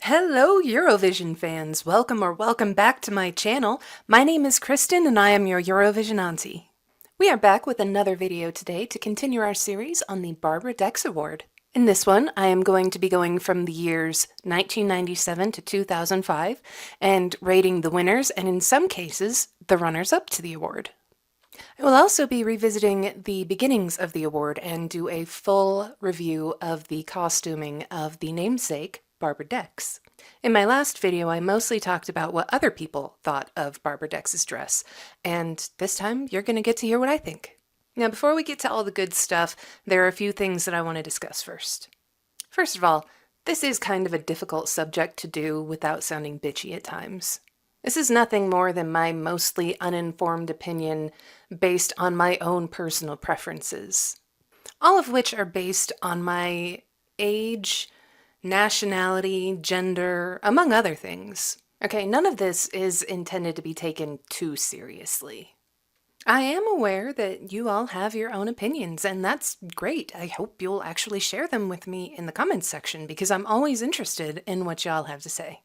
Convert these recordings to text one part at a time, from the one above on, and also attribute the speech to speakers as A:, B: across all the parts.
A: Hello, Eurovision fans! Welcome back to my channel. My name is Kristen and I am your Eurovision auntie. We are back with another video today to continue our series on the Barbara Dex Award. In this one, I am going to be going from the years 1997 to 2005 and rating the winners and in some cases, the runners-up to the award. I will also be revisiting the beginnings of the award and do a full review of the costuming of the namesake, Barbara Dex. In my last video, I mostly talked about what other people thought of Barbara Dex's dress, and this time you're going to get to hear what I think. Now, before we get to all the good stuff, there are a few things that I want to discuss first. First of all, this is kind of a difficult subject to do without sounding bitchy at times. This is nothing more than my mostly uninformed opinion based on my own personal preferences, all of which are based on my age, nationality, gender, among other things. Okay, none of this is intended to be taken too seriously. I am aware that you all have your own opinions, and that's great. I hope you'll actually share them with me in the comments section because I'm always interested in what y'all have to say.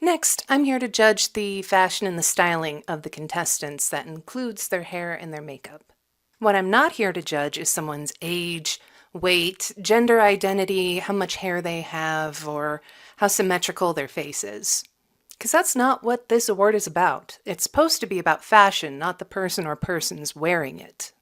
A: Next, I'm here to judge the fashion and the styling of the contestants. That includes their hair and their makeup. What I'm not here to judge is someone's age, weight, gender identity, how much hair they have, or how symmetrical their face is. Because that's not what this award is about. It's supposed to be about fashion, not the person or persons wearing it.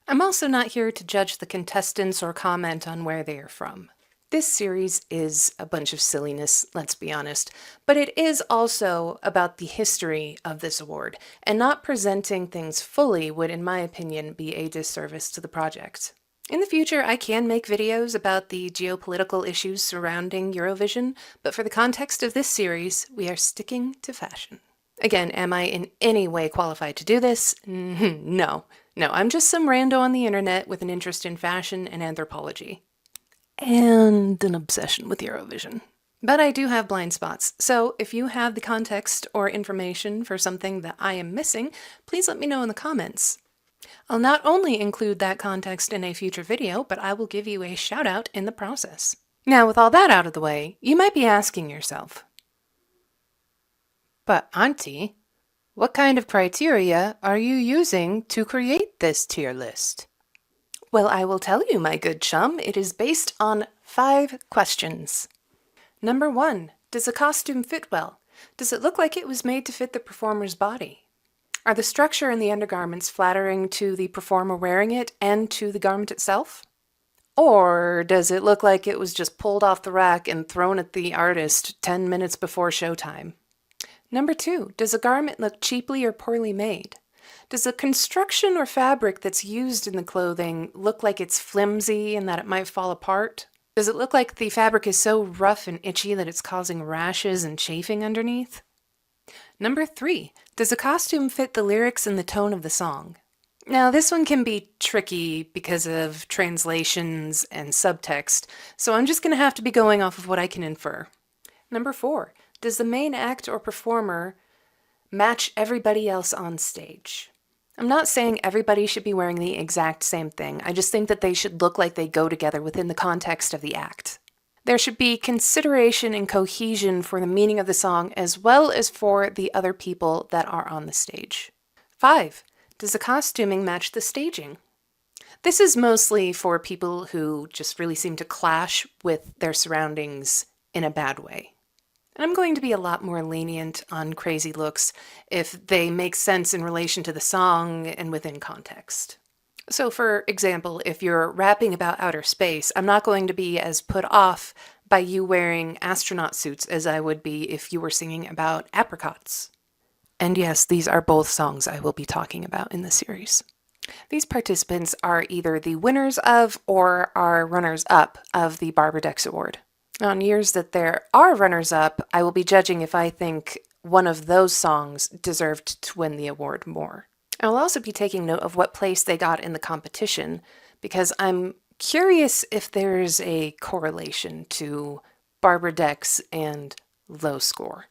A: I'm also not here to judge the contestants or comment on where they are from. This series is a bunch of silliness, let's be honest, but it is also about the history of this award, and not presenting things fully would, in my opinion, be a disservice to the project. In the future, I can make videos about the geopolitical issues surrounding Eurovision, but for the context of this series, we are sticking to fashion. Again, am I in any way qualified to do this? No, I'm just some rando on the internet with an interest in fashion and anthropology. And an obsession with Eurovision. But I do have blind spots, so if you have the context or information for something that I am missing, please let me know in the comments. I'll not only include that context in a future video, but I will give you a shout out in the process. Now, with all that out of the way, you might be asking yourself, but Auntie, what kind of criteria are you using to create this tier list? Well, I will tell you, my good chum, it is based on 5 questions. Number 1, does the costume fit well? Does it look like it was made to fit the performer's body? Are the structure and the undergarments flattering to the performer wearing it and to the garment itself? Or does it look like it was just pulled off the rack and thrown at the artist 10 minutes before showtime? Number 2, does the garment look cheaply or poorly made? Does the construction or fabric that's used in the clothing look like it's flimsy and that it might fall apart? Does it look like the fabric is so rough and itchy that it's causing rashes and chafing underneath? Number 3, does the costume fit the lyrics and the tone of the song? Now, this one can be tricky because of translations and subtext, so I'm just going to have to be going off of what I can infer. Number 4, does the main act or performer match everybody else on stage? I'm not saying everybody should be wearing the exact same thing. I just think that they should look like they go together within the context of the act. There should be consideration and cohesion for the meaning of the song as well as for the other people that are on the stage. 5, does the costuming match the staging? This is mostly for people who just really seem to clash with their surroundings in a bad way. And I'm going to be a lot more lenient on crazy looks if they make sense in relation to the song and within context. So for example, if you're rapping about outer space, I'm not going to be as put off by you wearing astronaut suits as I would be if you were singing about apricots. And yes, these are both songs I will be talking about in the series. These participants are either the winners of or are runners-up of the Barbara Dex Award. On years that there are runners-up, I will be judging if I think one of those songs deserved to win the award more. I will also be taking note of what place they got in the competition, because I'm curious if there's a correlation to Barbara Dex and low score.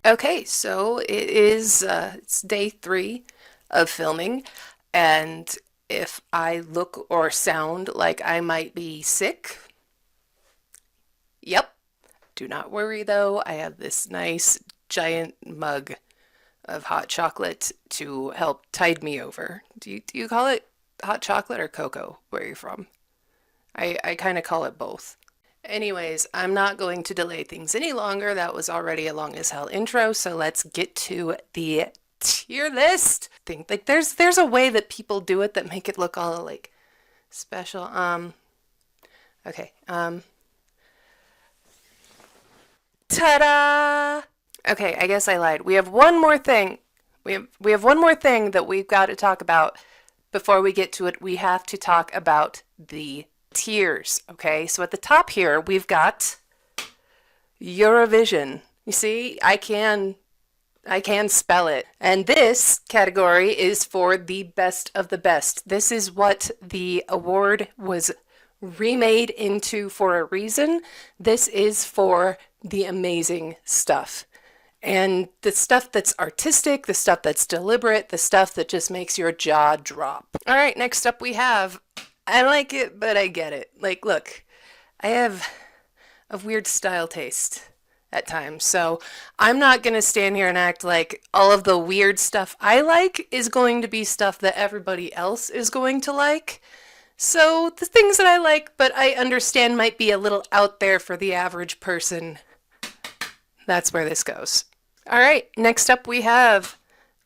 A: Okay, so it's day 3 of filming, and if I look or sound like I might be sick, yep, Do not worry though, I have this nice giant mug of hot chocolate to help tide me over. Do you call it hot chocolate or cocoa where you're from? I kind of call it both. Anyways, I'm not going to delay things any longer. That was already a long as hell intro, so let's get to the tier list. Think like there's a way that people do it that make it look all like special. Okay. Ta-da! Okay, I guess I lied. We have one more thing. We have one more thing that we've got to talk about before we get to it. We have to talk about the tiers, okay? So at the top here, we've got Eurovision. You see, I can spell it. And this category is for the best of the best. This is what the award was remade into for a reason. This is for the amazing stuff. And the stuff that's artistic, the stuff that's deliberate, the stuff that just makes your jaw drop. All right, next up we have, I like it, but I get it. Like, look, I have a weird style taste at times, so I'm not going to stand here and act like all of the weird stuff I like is going to be stuff that everybody else is going to like. So the things that I like, but I understand might be a little out there for the average person, that's where this goes. All right, next up we have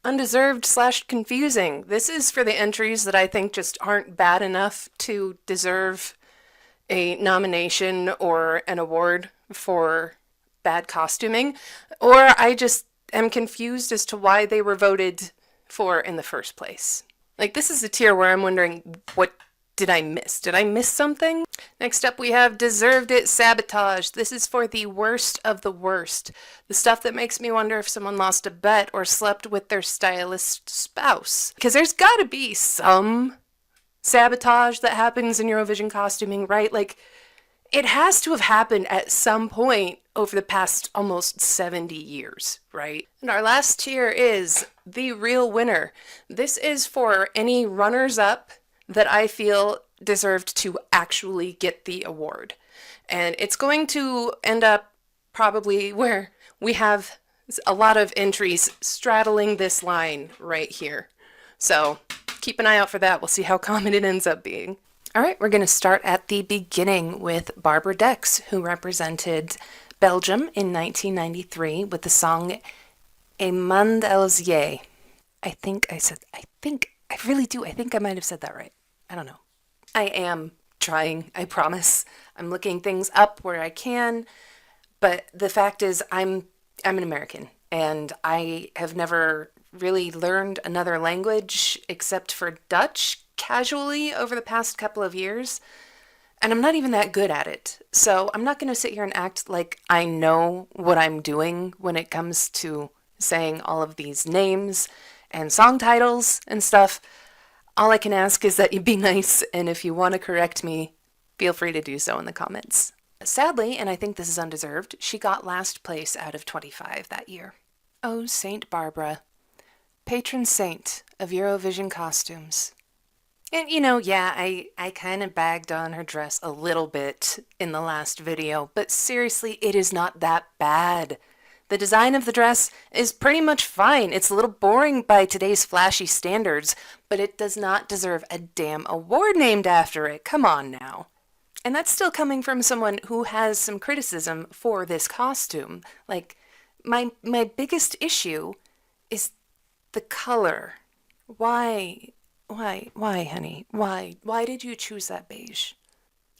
A: undeserved/confusing. This is for the entries that I think just aren't bad enough to deserve a nomination or an award for bad costuming, or I just am confused as to why they were voted for in the first place. Like, this is a tier where I'm wondering, what did I miss? Did I miss something? Next up we have Deserved It Sabotage. This is for the worst of the worst. The stuff that makes me wonder if someone lost a bet or slept with their stylist spouse. Because there's gotta be some sabotage that happens in Eurovision costuming, right? Like, it has to have happened at some point over the past almost 70 years, right? And our last tier is the real winner. This is for any runners-up that I feel deserved to actually get the award. And it's going to end up probably where we have a lot of entries straddling this line right here. So keep an eye out for that. We'll see how common it ends up being. All right, we're going to start at the beginning with Barbara Dex, who represented Belgium in 1993 with the song A Monde als Jij. I really do. I think I might have said that right. I don't know. I am trying, I promise. I'm looking things up where I can, but the fact is I'm an American, and I have never really learned another language except for Dutch casually over the past couple of years, and I'm not even that good at it. So I'm not going to sit here and act like I know what I'm doing when it comes to saying all of these names and song titles and stuff. All I can ask is that you be nice, and if you want to correct me, feel free to do so in the comments. Sadly, and I think this is undeserved, she got last place out of 25 that year. Oh, Saint Barbara, patron saint of Eurovision costumes. And you know, yeah, I kind of bagged on her dress a little bit in the last video, but seriously, it is not that bad. The design of the dress is pretty much fine. It's a little boring by today's flashy standards, but it does not deserve a damn award named after it. Come on now. And that's still coming from someone who has some criticism for this costume. Like, my biggest issue is the color. Why, honey? Why did you choose that beige?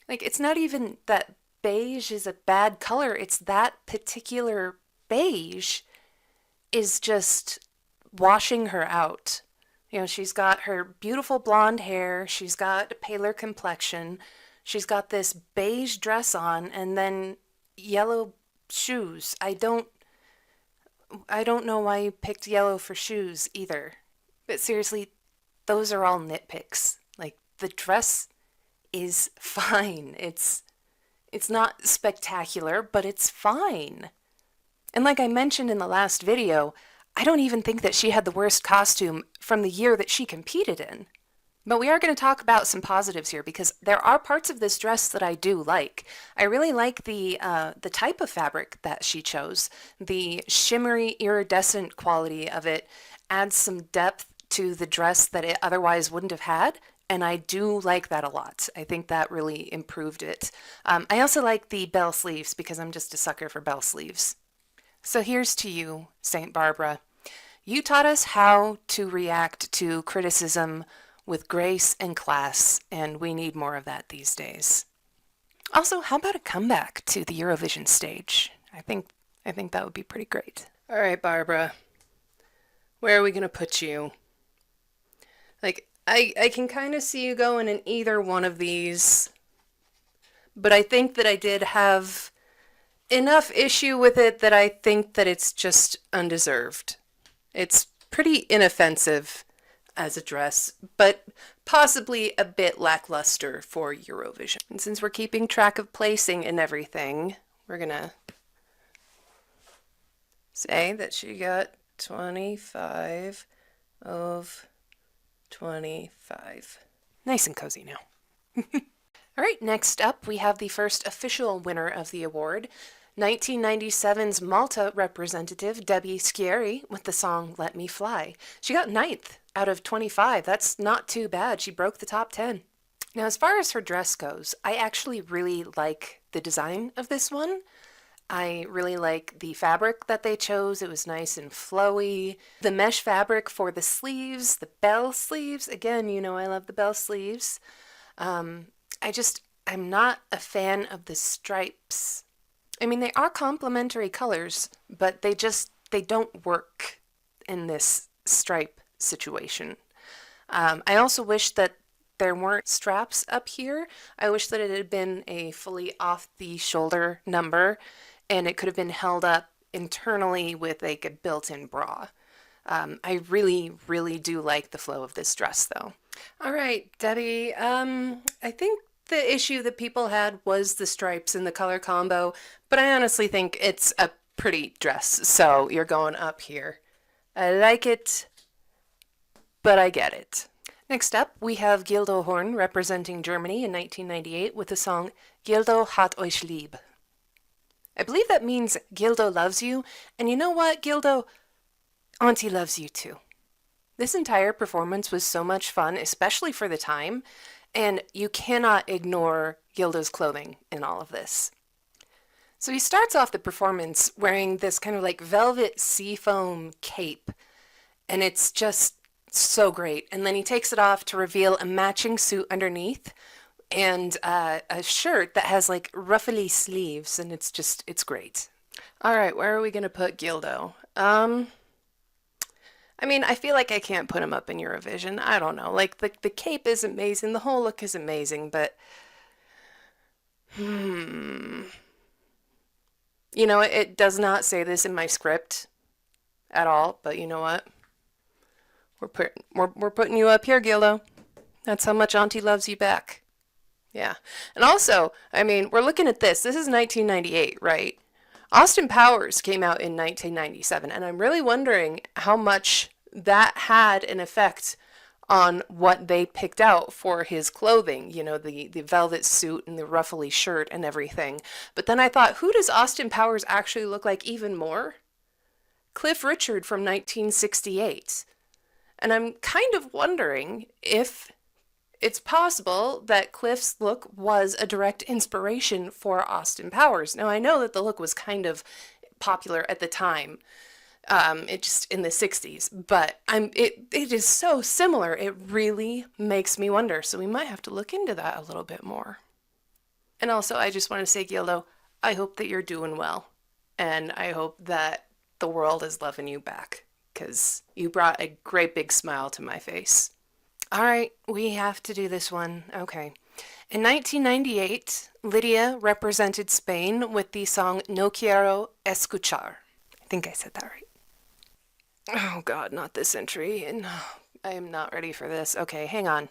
A: Like, it's not even that beige is a bad color. It's that particular beige is just washing her out. You know, she's got her beautiful blonde hair, she's got a paler complexion, she's got this beige dress on, and then yellow shoes. I don't know why you picked yellow for shoes either. But seriously, those are all nitpicks. Like, the dress is fine. It's not spectacular, but it's fine. And like I mentioned in the last video, I don't even think that she had the worst costume from the year that she competed in. But we are going to talk about some positives here because there are parts of this dress that I do like. I really like the type of fabric that she chose. The shimmery, iridescent quality of it adds some depth to the dress that it otherwise wouldn't have had. And I do like that a lot. I think that really improved it. I also like the bell sleeves because I'm just a sucker for bell sleeves. So here's to you, St. Barbara. You taught us how to react to criticism with grace and class, and we need more of that these days. Also, how about a comeback to the Eurovision stage? I think that would be pretty great. All right, Barbara. Where are we going to put you? Like, I can kind of see you going in either one of these, but I think that I did have enough issue with it that I think that it's just undeserved. It's pretty inoffensive as a dress, but possibly a bit lackluster for Eurovision. And since we're keeping track of placing and everything, we're gonna say that she got 25 of 25. Nice and cozy now. All right, next up we have the first official winner of the award, 1997's Malta representative Debbie Schieri with the song Let Me Fly. She got 9th out of 25. That's not too bad. She broke the top 10. Now, as far as her dress goes, I actually really like the design of this one. I really like the fabric that they chose. It was nice and flowy. The mesh fabric for the sleeves, the bell sleeves. Again, you know I love the bell sleeves. I'm not a fan of the stripes. I mean, they are complementary colors, but they don't work in this stripe situation. I also wish that there weren't straps up here. I wish that it had been a fully off the shoulder number and it could have been held up internally with like a built-in bra. I really, really do like the flow of this dress though. All right, Debbie, I think the issue that people had was the stripes and the color combo, but I honestly think it's a pretty dress, so you're going up here. I like it, but I get it. Next up, we have Gildo Horn representing Germany in 1998 with the song Gildo hat euch lieb. I believe that means Gildo loves you, and you know what, Gildo? Auntie loves you too. This entire performance was so much fun, especially for the time, and you cannot ignore Gildo's clothing in all of this. So he starts off the performance wearing this kind of like velvet seafoam cape, and it's just so great. And then he takes it off to reveal a matching suit underneath and a shirt that has like ruffly sleeves, and it's great. All right, where are we going to put Gildo? I mean, I feel like I can't put him up in Eurovision. I don't know. Like, the cape is amazing. The whole look is amazing, but... You know, it does not say this in my script at all, but you know what? We're putting you up here, Gildo. That's how much Auntie loves you back. Yeah. And also, I mean, we're looking at this. This is 1998, right? Austin Powers came out in 1997, and I'm really wondering how much that had an effect on what they picked out for his clothing, you know, the velvet suit and the ruffly shirt and everything. But then I thought, who does Austin Powers actually look like even more? Cliff Richard from 1968. And I'm kind of wondering if it's possible that Cliff's look was a direct inspiration for Austin Powers. Now, I know that the look was kind of popular at the time, it just in the 60s, but it is so similar. It really makes me wonder. So we might have to look into that a little bit more. And also, I just want to say, Gildo, I hope that you're doing well. And I hope that the world is loving you back, because you brought a great big smile to my face. All right, we have to do this one. Okay. In 1998, Lydia represented Spain with the song No Quiero Escuchar. I think I said that right. Oh God, not this entry. And I am not ready for this. Okay, hang on.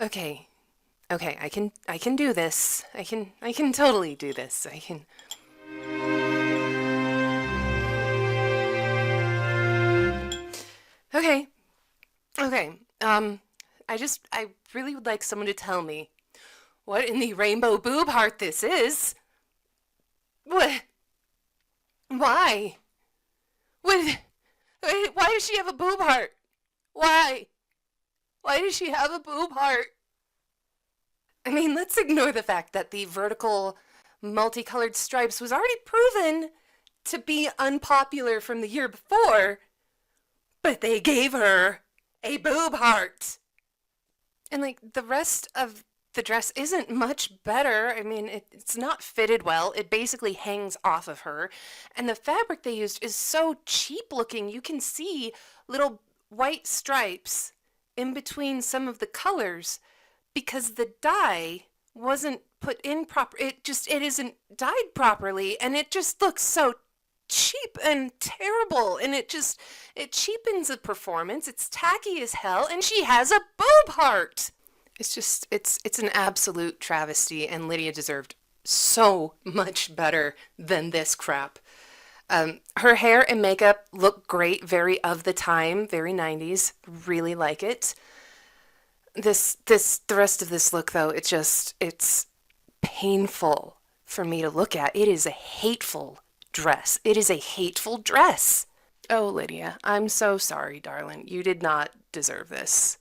A: Okay. Okay, I can do this. I can totally do this. I can. Okay. Okay. I really would like someone to tell me what in the rainbow boob heart this is. What? Why? What? Why does she have a boob heart? Why? Why does she have a boob heart? I mean, let's ignore the fact that the vertical multicolored stripes was already proven to be unpopular from the year before, but they gave her a boob heart. And like the rest of the dress isn't much better. I mean, it's not fitted well. It basically hangs off of her. And the fabric they used is so cheap looking. You can see little white stripes in between some of the colors because the dye wasn't put in proper. It isn't dyed properly and it just looks so cheap and terrible and it cheapens the performance. It's tacky as hell and she has a boob heart. It's an absolute travesty and Lydia deserved so much better than this crap. Her hair and makeup look great, very of the time, very 90s. Really like it. The rest of this look though, it's painful for me to look at. It is a hateful dress. It is a hateful dress. Oh, Lydia, I'm so sorry, darling. You did not deserve this.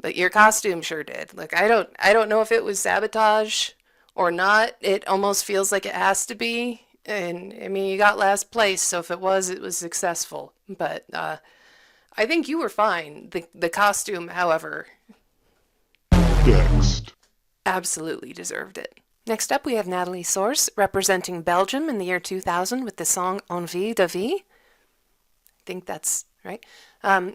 A: But your costume sure did. Look, I don't know if it was sabotage or not. It almost feels like it has to be. And I mean, you got last place, so if it was successful. But I think you were fine. The costume, however,
B: Next.
A: absolutely deserved it. Next up, we have Natalie Source representing Belgium in the year 2000 with the song Envie de Vie. I think that's right.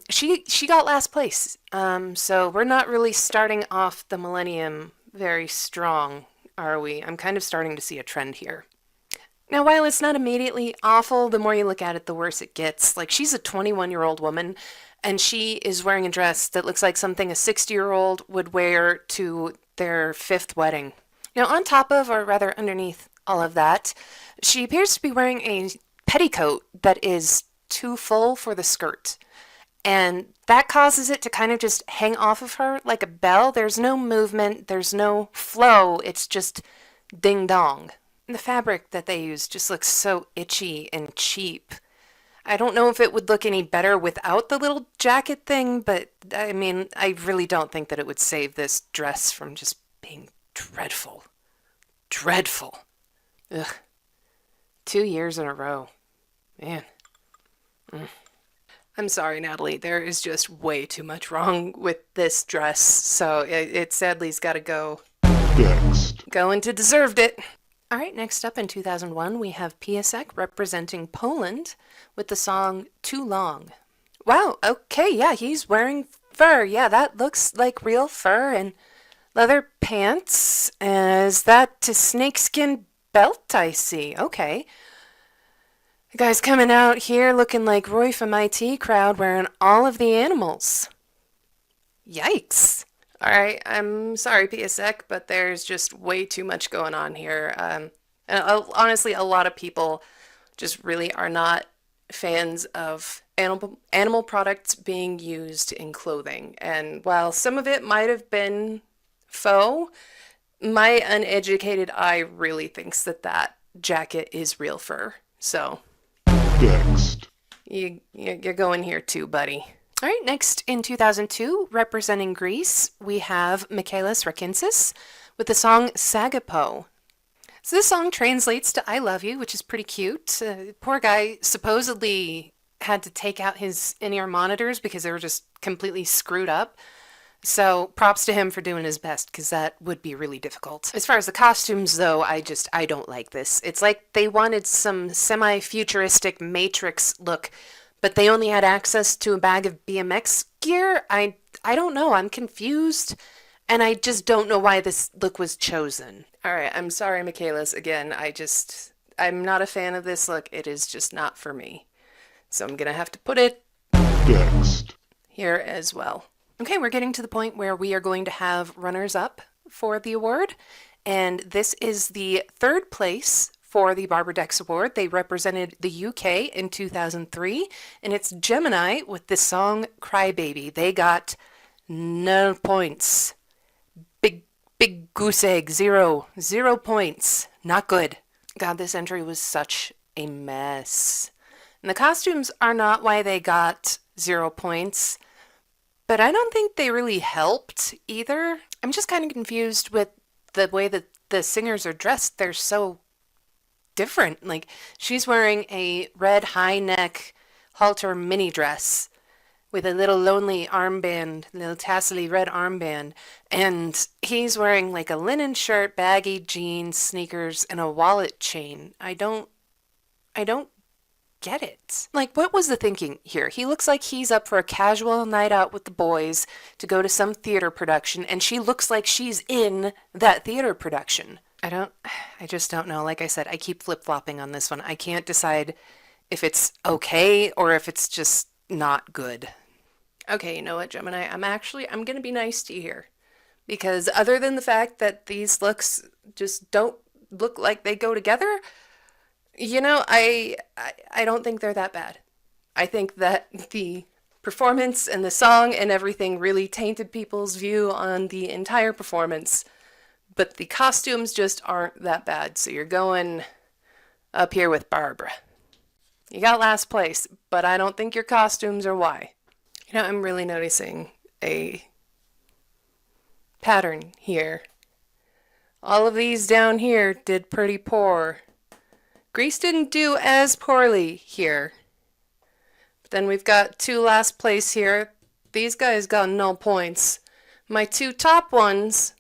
A: She got last place. So we're not really starting off the millennium very strong, are we? I'm kind of starting to see a trend here. Now, while it's not immediately awful, the more you look at it, the worse it gets. Like, she's a 21-year-old woman, and she is wearing a dress that looks like something a 60-year-old would wear to their fifth wedding. Now, on top of, or rather underneath all of that, she appears to be wearing a petticoat that is too full for the skirt. And that causes it to kind of just hang off of her like a bell. There's no movement, there's no flow, it's just ding dong. The fabric that they use just looks so itchy and cheap. I don't know if it would look any better without the little jacket thing, but I mean, I really don't think that it would save this dress from just being dreadful. Dreadful. Ugh. 2 years in a row. Man. I'm sorry, Natalie. There is just way too much wrong with this dress, so it sadly's got to go.
B: Next.
A: Going to deserved it. All right, next up in 2001, we have Piasek representing Poland with the song Too Long. Wow, okay, yeah, he's wearing fur. Yeah, that looks like real fur and leather pants. Is that a snakeskin belt I see? Okay. The guy's coming out here looking like Roy from IT Crowd wearing all of the animals. Yikes. All right, I'm sorry, PSEC, but there's just way too much going on here. Honestly, a lot of people just really are not fans of animal products being used in clothing. And while some of it might have been faux, my uneducated eye really thinks that that jacket is real fur. So
B: Next.
A: you're going here too, buddy. All right, next in 2002, representing Greece, we have Michaelis Rakinsis with the song Sagapo. So this song translates to I love you, which is pretty cute. Poor guy supposedly had to take out his in-ear monitors because they were just completely screwed up. So props to him for doing his best because that would be really difficult. As far as the costumes though, I don't like this. It's like they wanted some semi-futuristic Matrix look, but they only had access to a bag of BMX gear. I don't know. I'm confused. And I just don't know why this look was chosen. All right, I'm sorry, Michaelis. Again, I'm not a fan of this look. It is just not for me. So I'm going to have to put it
B: Next.
A: here as well. Okay, we're getting to the point where we are going to have runners-up for the award, and this is the third place for the Barbara Dex Award. They represented the UK in 2003, and it's Gemini with the song Crybaby. They got 0 points. Big goose egg, 0 points. Not good. God, this entry was such a mess. And the costumes are not why they got 0 points, but I don't think they really helped either. I'm just kind of confused with the way that the singers are dressed. They're so different. Like, she's wearing a red high neck halter mini dress with a little lonely armband, little tassely red armband, and he's wearing like a linen shirt, baggy jeans, sneakers, and a wallet chain. I don't get it. Like, what was the thinking here? He looks like he's up for a casual night out with the boys to go to some theater production, and she looks like she's in that theater production. I just don't know. Like I said, I keep flip-flopping on this one. I can't decide if it's okay or if it's just not good. Okay, you know what, Gemini? I'm going to be nice to you here. Because other than the fact that these looks just don't look like they go together, you know, I don't think they're that bad. I think that the performance and the song and everything really tainted people's view on the entire performance. But the costumes just aren't that bad. So you're going up here with Barbara. You got last place, but I don't think your costumes are why. You know, I'm really noticing a pattern here. All of these down here did pretty poor. Greece didn't do as poorly here. But then we've got 2 last place here. These guys got 0 points. My 2 top ones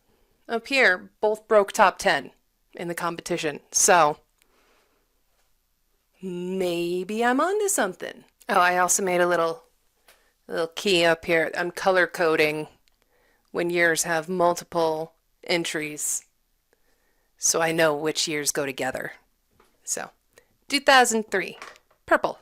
A: up here both broke top 10 in the competition. So maybe I'm onto something. Oh, I also made a little key up here. I'm color coding when years have multiple entries, so I know which years go together. So, 2003, purple.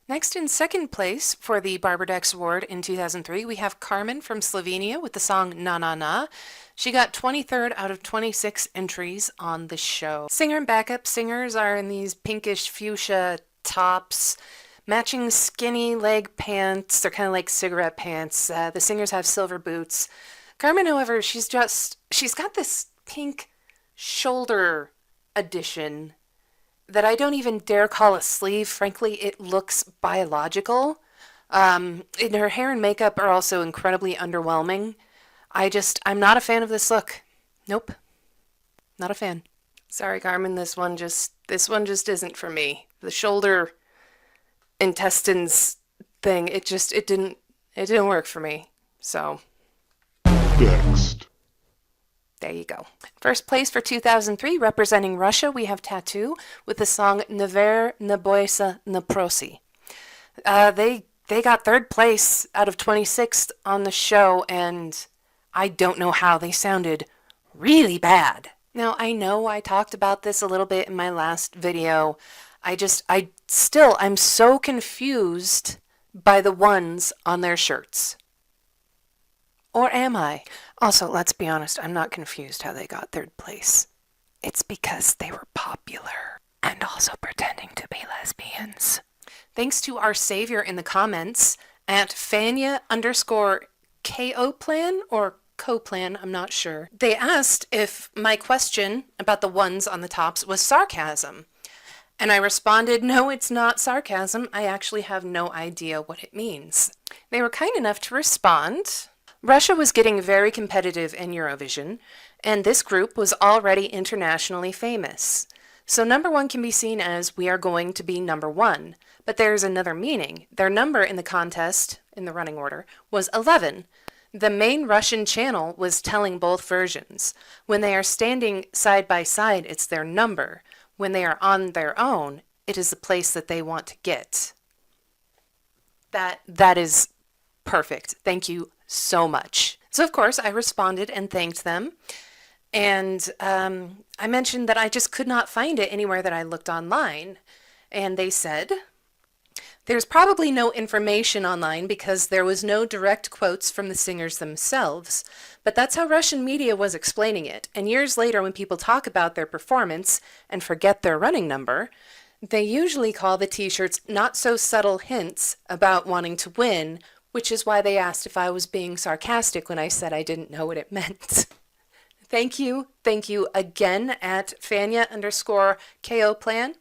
A: Next, in second place for the Barbara Dex Award in 2003, we have Carmen from Slovenia with the song Na Na Na. She got 23rd out of 26 entries on the show. Singer and backup singers are in these pinkish fuchsia tops, matching skinny leg pants. They're kind of like cigarette pants. The singers have silver boots. Carmen, however, she's got this pink shoulder addition that I don't even dare call a sleeve. Frankly, it looks biological. And her hair and makeup are also incredibly underwhelming. I'm not a fan of this look. Nope. Not a fan. Sorry, Carmen, this one just isn't for me. The shoulder intestines thing, it didn't work for me. So
B: Next.
A: there you go. First place for 2003, representing Russia, we have Tattoo with the song Never ne boysa ne prosi. They got 3rd place out of 26 on the show, and I don't know how they sounded really bad. Now, I know I talked about this a little bit in my last video. I'm so confused by the ones on their shirts. Or am I? Also, let's be honest, I'm not confused how they got 3rd place. It's because they were popular and also pretending to be lesbians. Thanks to our savior in the comments at Fanya_KO-plan or co-plan, I'm not sure. They asked if my question about the ones on the tops was sarcasm. And I responded, no, it's not sarcasm. I actually have no idea what it means. They were kind enough to respond. Russia was getting very competitive in Eurovision, and this group was already internationally famous. So number 1 can be seen as we are going to be number 1, but there's another meaning. Their number in the contest, in the running order, was 11. The main Russian channel was telling both versions. When they are standing side by side, it's their number. When they are on their own, it is the place that they want to get. That is perfect. Thank you so much. So, of course, I responded and thanked them. And I mentioned that I just could not find it anywhere that I looked online. And they said, There's probably no information online because there was no direct quotes from the singers themselves, but that's how Russian media was explaining it. And years later, when people talk about their performance and forget their running number, they usually call the t-shirts not so subtle hints about wanting to win, which is why they asked if I was being sarcastic when I said I didn't know what it meant. Thank you again at Fania underscore Coplan.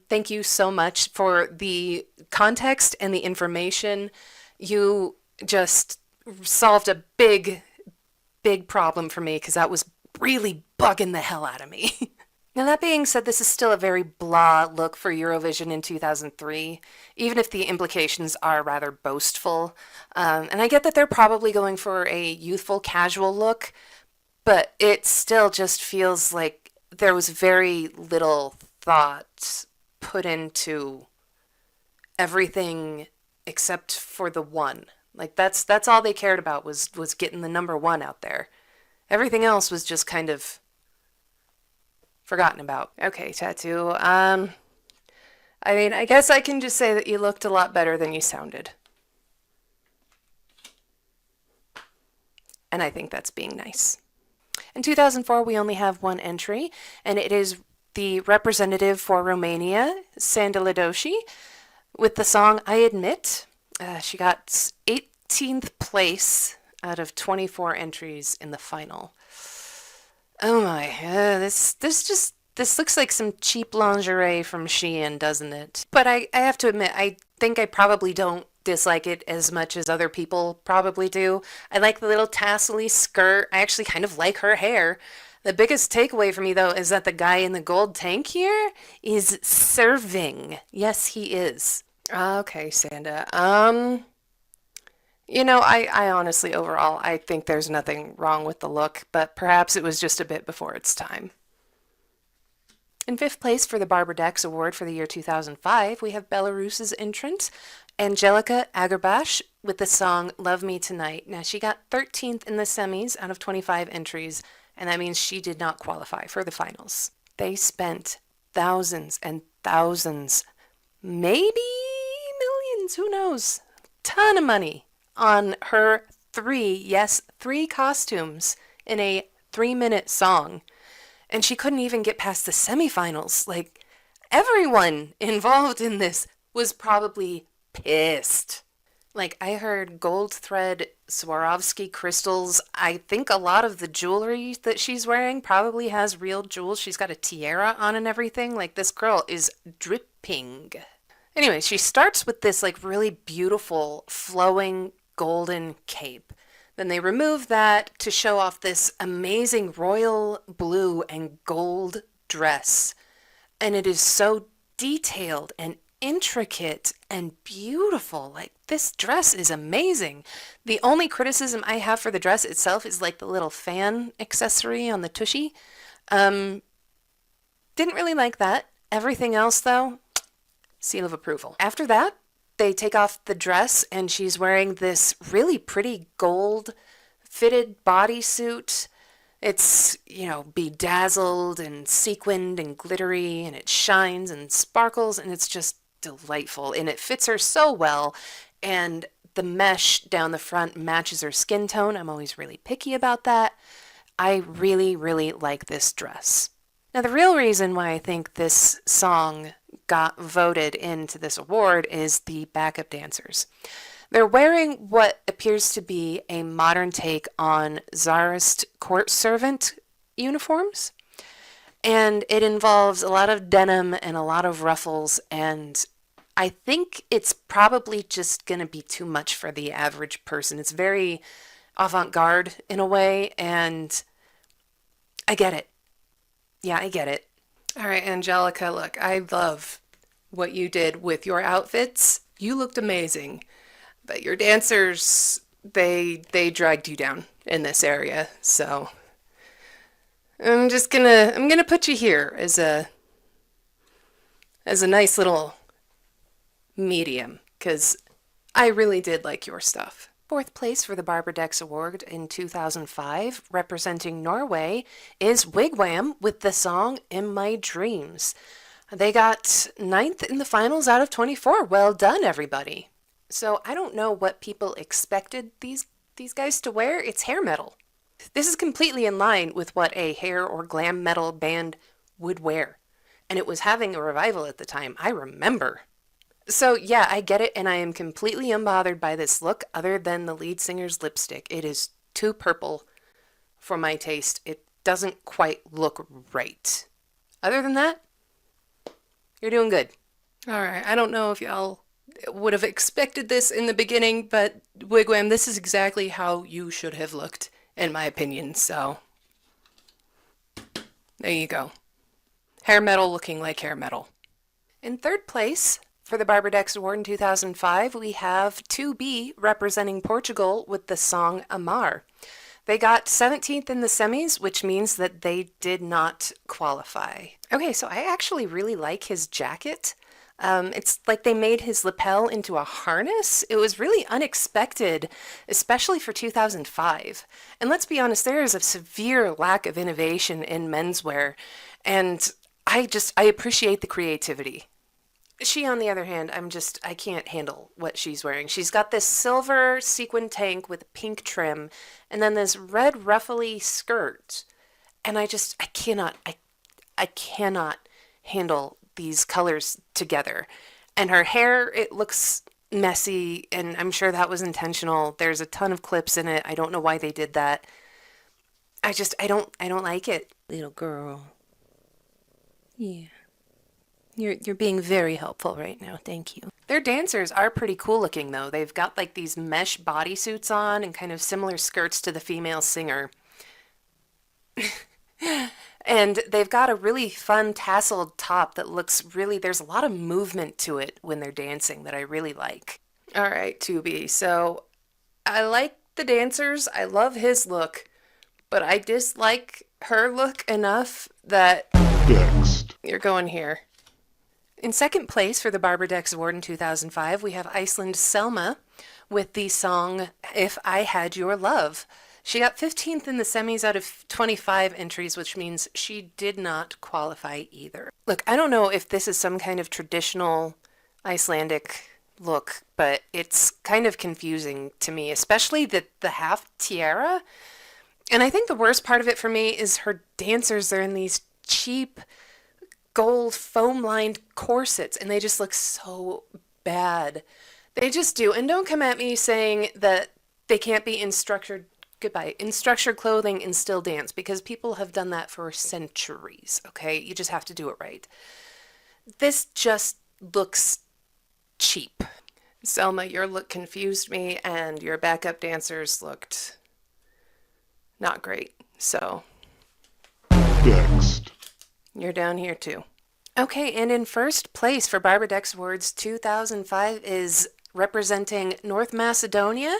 A: Thank you so much for the context and the information. You just solved a big problem for me because that was really bugging the hell out of me. Now, that being said, this is still a very blah look for Eurovision in 2003, even if the implications are rather boastful. And I get that they're probably going for a youthful, casual look, but it still just feels like there was very little thought put into everything except for the one. Like that's all they cared about was getting the number one out there. Everything else was just kind of forgotten about. Okay, Tattoo. I mean, I guess I can just say that you looked a lot better than you sounded. And I think that's being nice. In 2004, we only have one entry, and it is the representative for Romania, Sandaladoshi, with the song I Admit. She got 18th place out of 24 entries in the final. Oh my, this looks like some cheap lingerie from Shein, doesn't it? But I have to admit, I think I probably don't dislike it as much as other people probably do. I like the little tassel-y skirt. I actually kind of like her hair. The biggest takeaway for me, though, is that the guy in the gold tank here is serving. Yes, he is. Okay, Sanda. You know, I honestly, overall, I think there's nothing wrong with the look, but perhaps it was just a bit before its time. In fifth place for the Barbara Dex Award for the year 2005, we have Belarus's entrant, Angelika Agerbash, with the song Love Me Tonight. Now, she got 13th in the semis out of 25 entries, and that means she did not qualify for the finals. They spent thousands and thousands, maybe millions, who knows, ton of money on her three costumes in a 3-minute song. And she couldn't even get past the semifinals. Like, everyone involved in this was probably pissed. Like, I heard gold thread Swarovski crystals. I think a lot of the jewelry that she's wearing probably has real jewels. She's got a tiara on and everything. Like, this girl is dripping. Anyway, she starts with this, like, really beautiful, flowing golden cape. Then they remove that to show off this amazing royal blue and gold dress. And it is so detailed and intricate and beautiful. Like, this dress is amazing. The only criticism I have for the dress itself is like the little fan accessory on the tushy. Didn't really like that. Everything else, though, seal of approval. After that, they take off the dress and she's wearing this really pretty gold fitted bodysuit. It's, you know, bedazzled and sequined and glittery, and it shines and sparkles, and it's just delightful. And it fits her so well, and the mesh down the front matches her skin tone. I'm always really picky about that. I really, really like this dress. Now, the real reason why I think this song got voted into this award is the backup dancers. They're wearing what appears to be a modern take on Tsarist court servant uniforms, and it involves a lot of denim and a lot of ruffles, and I think it's probably just going to be too much for the average person. It's very avant-garde in a way, and I get it. Yeah, I get it. All right, Angelica, look, I love what you did with your outfits. You looked amazing. But your dancers, they dragged you down in this area. So I'm gonna put you here as a nice little medium, because I really did like your stuff. Fourth place for the Barbara Dex Award in 2005, representing Norway, is Wigwam with the song In My Dreams. They got ninth in the finals out of 24. Well done, everybody. So I don't know what people expected these guys to wear. It's hair metal. This is completely in line with what a hair or glam metal band would wear. And it was having a revival at the time. I remember. So yeah, I get it, and I am completely unbothered by this look other than the lead singer's lipstick. It is too purple for my taste. It doesn't quite look right. Other than that, you're doing good. All right, I don't know if y'all would have expected this in the beginning, but Wigwam, this is exactly how you should have looked, in my opinion, so there you go. Hair metal looking like hair metal. In third place, for the Barbara Dex Award in 2005, we have 2B representing Portugal with the song Amar. They got 17th in the semis, which means that they did not qualify. Okay, so I actually really like his jacket. It's like they made his lapel into a harness. It was really unexpected, especially for 2005. And let's be honest, there is a severe lack of innovation in menswear, and I appreciate the creativity. She, on the other hand, I can't handle what she's wearing. She's got this silver sequin tank with pink trim, and then this red ruffly skirt. And I cannot handle these colors together. And her hair, it looks messy, and I'm sure that was intentional. There's a ton of clips in it. I don't know why they did that. I don't like it. Little girl. Yeah. You're being very helpful right now. Thank you. Their dancers are pretty cool looking though. They've got like these mesh bodysuits on and kind of similar skirts to the female singer. And they've got a really fun tasseled top that looks really, there's a lot of movement to it when they're dancing that I really like. All right, Tubi. So I like the dancers. I love his look, but I dislike her look enough that
B: Next.
A: you're going here. In second place for the Barbara Dex Award in 2005, we have Iceland's Selma with the song If I Had Your Love. She got 15th in the semis out of 25 entries, which means she did not qualify either. Look, I don't know if this is some kind of traditional Icelandic look, but it's kind of confusing to me, especially the half tiara. And I think the worst part of it for me is her dancers. They're in these cheap gold foam-lined corsets, and they just look so bad. They just do. And don't come at me saying that they can't be in structured clothing and still dance, because people have done that for centuries, okay? You just have to do it right. This just looks cheap. Selma, your look confused me, and your backup dancers looked not great, so
B: Next.
A: you're down here too. Okay, and in first place for Barbara Dex Awards 2005 is representing North Macedonia,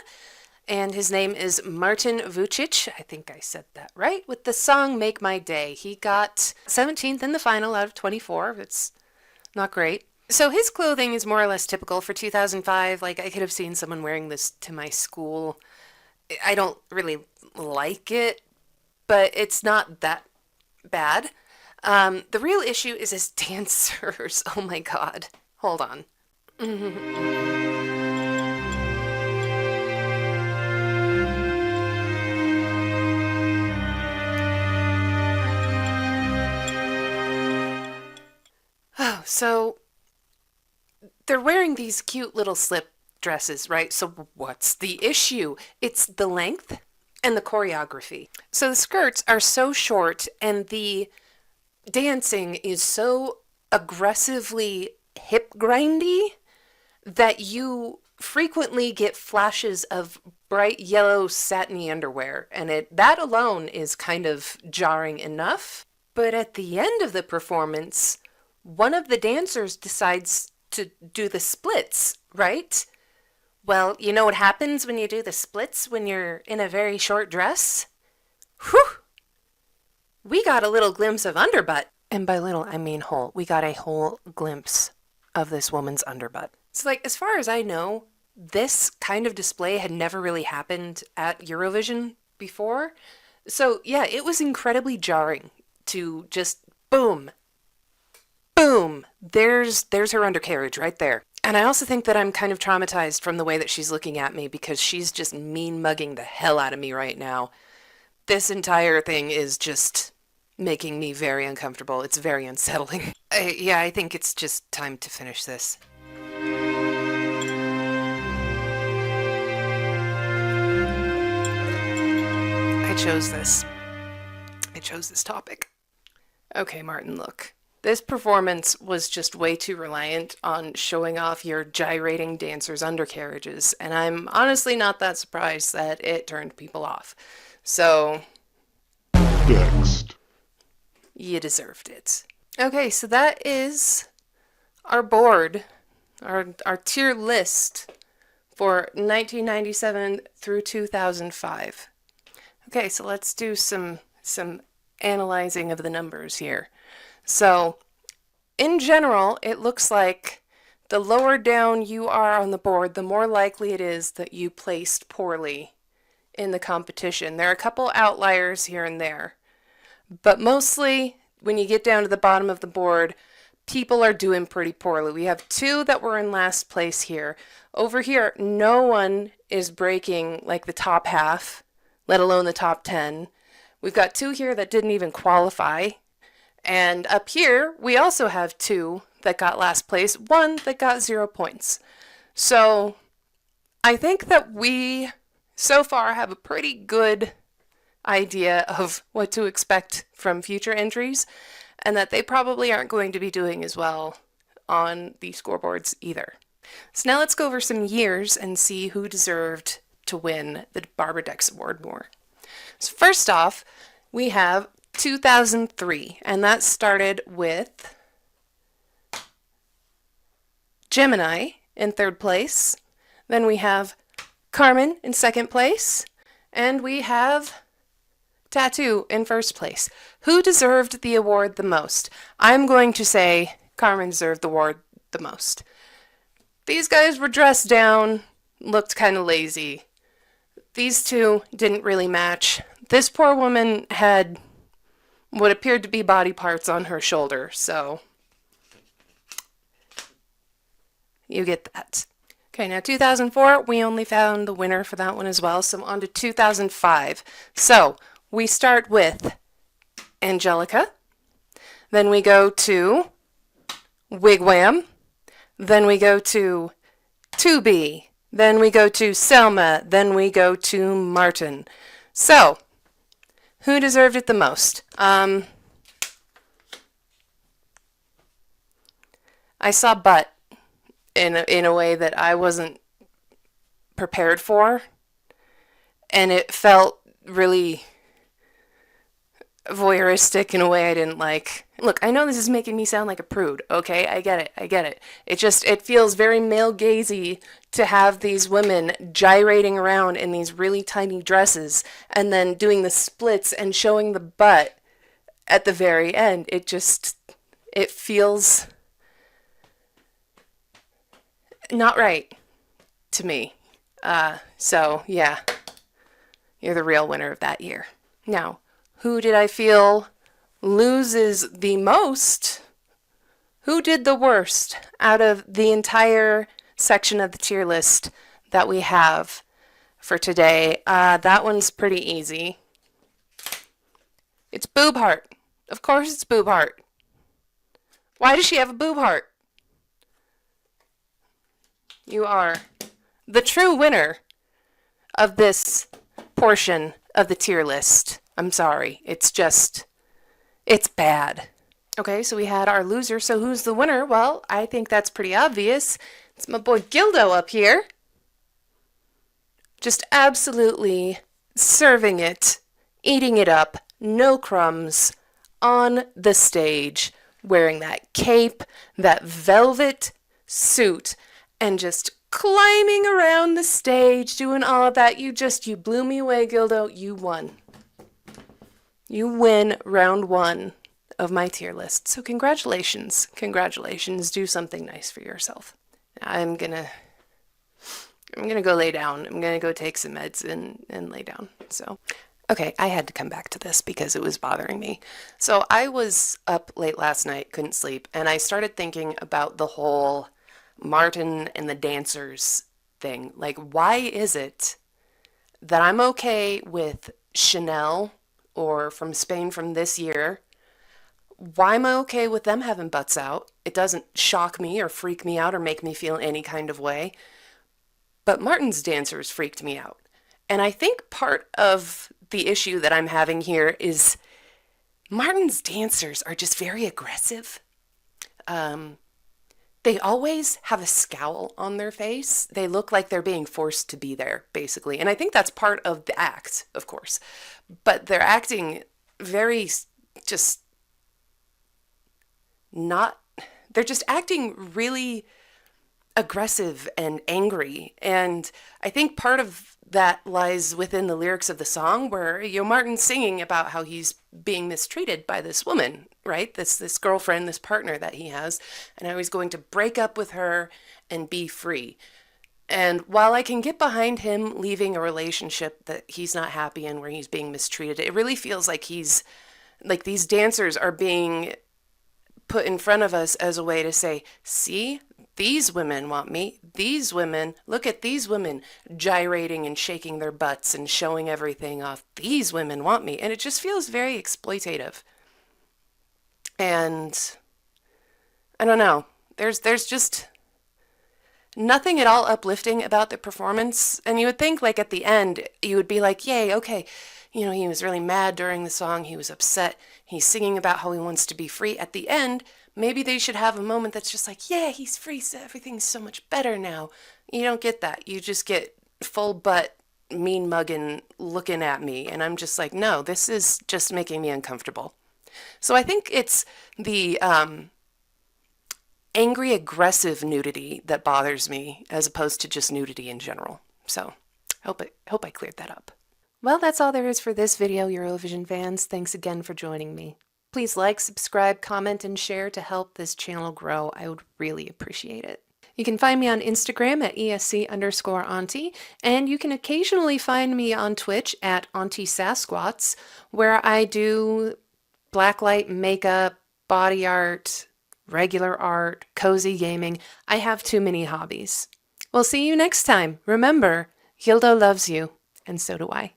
A: and his name is Martin Vucic. I think I said that right, with the song Make My Day. He got 17th in the final out of 24. It's not great. So his clothing is more or less typical for 2005. Like, I could have seen someone wearing this to my school. I don't really like it, but it's not that bad. The real issue is his dancers. Oh my god. Hold on. Oh, so they're wearing these cute little slip dresses, right? So what's the issue? It's the length and the choreography. So the skirts are so short, and the dancing is so aggressively hip grindy that you frequently get flashes of bright yellow satiny underwear, and that alone is kind of jarring enough. But at the end of the performance, one of the dancers decides to do the splits, right? Well, you know what happens when you do the splits when you're in a very short dress? Whew! We got a little glimpse of underbutt. And by little, I mean whole. We got a whole glimpse of this woman's underbutt. So, like, as far as I know, this kind of display had never really happened at Eurovision before. So, yeah, it was incredibly jarring to just, boom, Boom! There's her undercarriage right there. And I also think that I'm kind of traumatized from the way that she's looking at me because she's just mean mugging the hell out of me right now. This entire thing is just making me very uncomfortable. It's very unsettling. Yeah, I think it's just time to finish this. I chose this. I chose this topic. Okay, Martin, look. This performance was just way too reliant on showing off your gyrating dancers' undercarriages, and I'm honestly not that surprised that it turned people off. So,
B: Next.
A: you deserved it. Okay, so that is our board, our tier list for 1997 through 2005. Okay, so let's do some analyzing of the numbers here. So, in general, it looks like the lower down you are on the board, the more likely it is that you placed poorly in the competition. There are a couple outliers here and there, but mostly when you get down to the bottom of the board, people are doing pretty poorly. We have two that were in last place here. Over here, no one is breaking like the top half, let alone the top 10. We've got two here that didn't even qualify. And up here, we also have two that got last place, one that got 0 points. So I think that we so far have a pretty good idea of what to expect from future entries, and that they probably aren't going to be doing as well on the scoreboards either. So now let's go over some years and see who deserved to win the Barbara Dex Award more. So first off, we have 2003, and that started with Gemini in third place. Then we have Carmen in second place, and we have Tattoo in first place. Who deserved the award the most? I'm going to say Carmen deserved the award the most. These guys were dressed down, looked kind of lazy. These two didn't really match. This poor woman had what appeared to be body parts on her shoulder, so you get that. Okay, now 2004, we only found the winner for that one as well, so on to 2005. So, we start with Angelica, then we go to Wigwam, then we go to Tubi, then we go to Selma, then we go to Martin. So, who deserved it the most? I saw butt in a way that I wasn't prepared for, and it felt really voyeuristic in a way I didn't like. Look, I know this is making me sound like a prude, okay? I get it. It feels very male-gazy to have these women gyrating around in these really tiny dresses and then doing the splits and showing the butt at the very end. It feels not right to me. So, yeah, you're the real winner of that year. Now, who did I feel loses the most? Who did the worst out of the entire section of the tier list that we have for today? That one's pretty easy. It's Boob Heart. Of course it's Boob Heart. Why does she have a boob heart? You are the true winner of this portion of the tier list. I'm sorry. It's bad. Okay, so we had our loser. So who's the winner? Well, I think that's pretty obvious. It's my boy Gildo up here. Just absolutely serving it, eating it up, no crumbs, on the stage, wearing that cape, that velvet suit, and just climbing around the stage, doing all of that. You blew me away, Gildo. You won. You win round one of my tier list. So congratulations. Congratulations. Do something nice for yourself. I'm gonna go lay down. I'm gonna go take some meds and lay down. So Okay, I had to come back to this because it was bothering me. So I was up late last night, couldn't sleep, and I started thinking about the whole Martin and the dancers thing. Like, why is it that I'm okay with Chanel or from Spain from this year? Why am I okay with them having butts out? It doesn't shock me or freak me out or make me feel any kind of way. But Martin's dancers freaked me out. And I think part of the issue that I'm having here is Martin's dancers are just very aggressive. Um, they always have a scowl on their face. They look like they're being forced to be there, basically. And I think that's part of the act, of course. But they're acting very just not, they're just acting really aggressive and angry. And I think part of that lies within the lyrics of the song where, Martin's singing about how he's being mistreated by this woman, right? This girlfriend, this partner that he has, and how he's going to break up with her and be free. And while I can get behind him leaving a relationship that he's not happy in where he's being mistreated, it really feels like these dancers are being put in front of us as a way to say, see, these women want me. These women, look at these women gyrating and shaking their butts and showing everything off. These women want me. And it just feels very exploitative. And I don't know. There's just nothing at all uplifting about the performance. And you would think, like, at the end, you would be like, yay, okay. He was really mad during the song. He was upset. He's singing about how he wants to be free. At the end, maybe they should have a moment that's just like, yeah, he's free, so everything's so much better now. You don't get that. You just get full butt, mean mugging looking at me. And I'm just like, no, this is just making me uncomfortable. So I think it's the angry, aggressive nudity that bothers me as opposed to just nudity in general. So hope I cleared that up. Well, that's all there is for this video, Eurovision fans. Thanks again for joining me. Please like, subscribe, comment, and share to help this channel grow. I would really appreciate it. You can find me on Instagram at esc_auntie, and you can occasionally find me on Twitch at Auntie Sasquatch, where I do blacklight makeup, body art, regular art, cozy gaming. I have too many hobbies. We'll see you next time. Remember, Gildo loves you, and so do I.